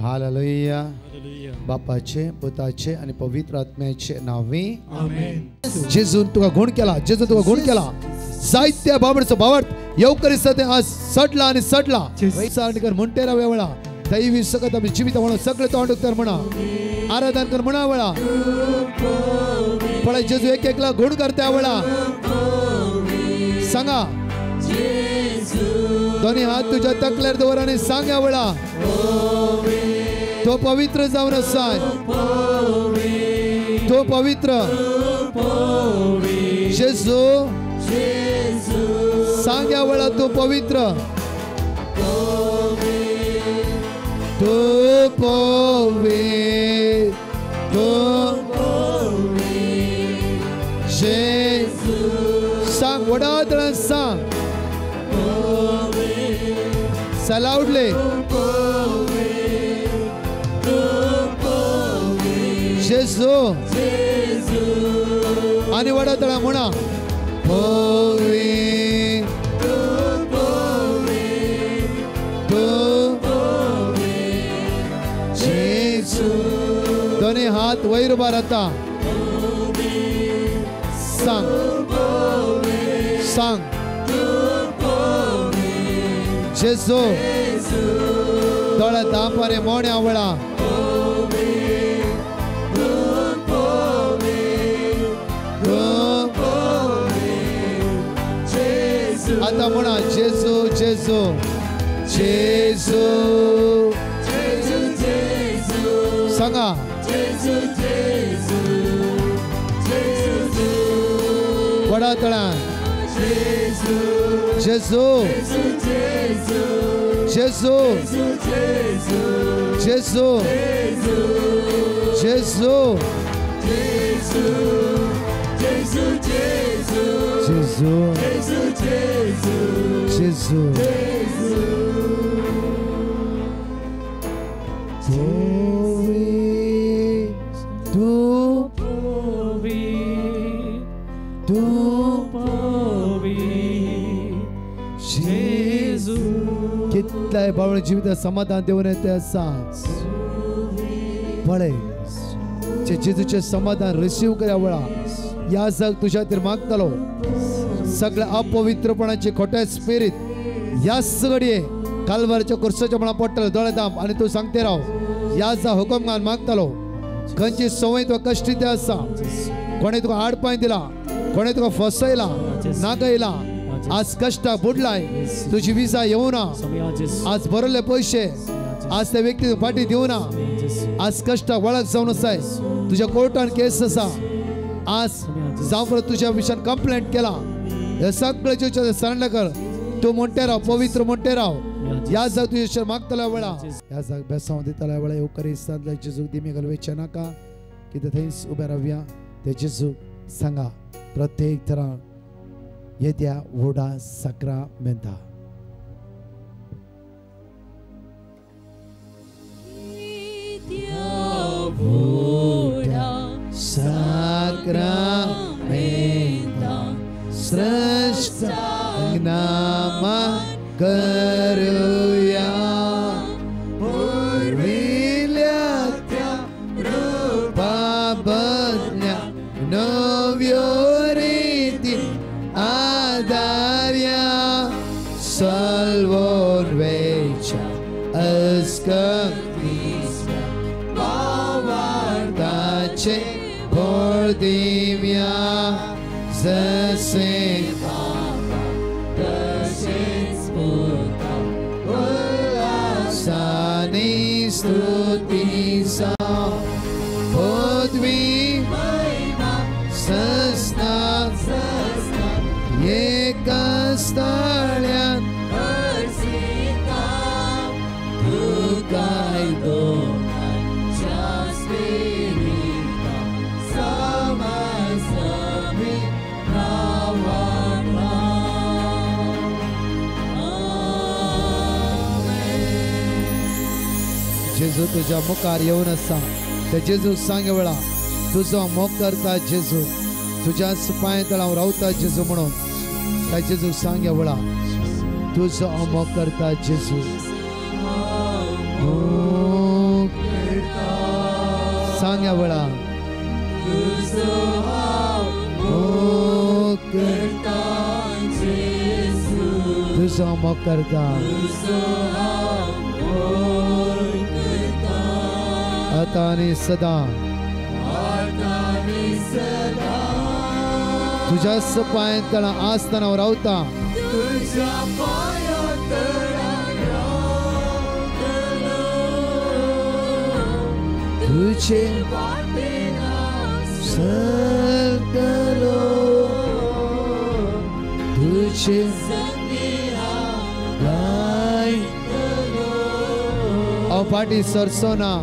Hallelujah. बापाचे पुताचे आणि पवित्र आत्म्याचे नावे आमेन. जेजून तुका गुण केला, जेजून तुका गुण केला. साहित्य बाबडचं बावट येवकरी सते आज सडला आणि सडला. सारणकर म्हणते राव वेळा दैवी सकत आम्ही जीवित म्हणून सगळे तोंड उत्तर म्हणा, आराधन कर म्हणा वेळा. पण जेजू एक एकला गुण करता वेळा सांगा. दोन्ही हात तुझ्या तकल्यार दवर आणि सांग या वेळा तो पवित्र जाऊन असाय, तो पवित्र जेजू सांग या वेळा तो पवित्र, तो पवित्र, तो जेजू सांग वडातळ सांग लाऊडले. जेजू आणि वडातळा म्हणा जेजू. दोन्ही हात वैर उभा राहता सांग सांग जेजू. दोळ्या दांपारे मोण्या आवळा आता म्हणा जेजू जेजू जेजू सांगा. वडा तळा जेजू जेजू जेजू जेजू जेजू. कितलाय बावळ जीवित समाधान देऊन येते असाच पळे जेजूचे समाधान रिसीव करा वळा. या जग तुझ्या खातीर मागतलो सगळ्या अपवित्रपणाचे खोटे स्पिरिट या सगळे कालवारच्या कुर्साच्या म्हणा पडटले दोळे दाम आणि तू सांगते राव या जा हुकम घाल मागतलो. खंयची संवय तुका कष्टी ते आसा, कोणे तुका आडपाय दिला, कोणे तुका फसयला नागयला, आज कष्टा बुडलाय, तुझी विजा येऊ ना, आज भरले पैसे आज त्या व्यक्ती फाटी देऊ ना, आज कष्टा वळख जाऊन असाय, तुझ्या कोर्टान केस असा, आज जाऊन तुझ्या विषयान कंप्लेंट केला, हे सगळे तुझ्या सरण कर. तू म्हणते राव पवित्र म्हणते राव या जाग तुझ्या मागतला वेळा या जाग बेसाव दितला वेळा येऊ करी साधला जेजू दिमी घालवेचे नाका किती थंयच उभे रावया. ते जेजू सांगा प्रत्येक तरा येत्या Voda सक्रा मेंता Sacramento Srashtanama Karuya Purvilyatya Rupabhadnya Novyoriti Adarya Salvor Vecha Askaktisya Bavardache Pordivya Zase Papa Dashes Puta Ulasani Stutisa Podvi Maima Sasna Yekastalyan Arsita Tukaido जेजू तुझ्या मुखार येऊन असा ते जेजू सांगे वेळा तुझो मोग करता जेजू तुझ्या पांय तळाव रावता जेजू म्हणून त्या जेजू सांगे वेळा तुझो मोग करता जेजू मांग्या वेळा तुझो मोग करता आता आणि सदा तुझ्याच पायात तळा आसतना रावता तुझे सरतलो तुझे अपाटी सरसोना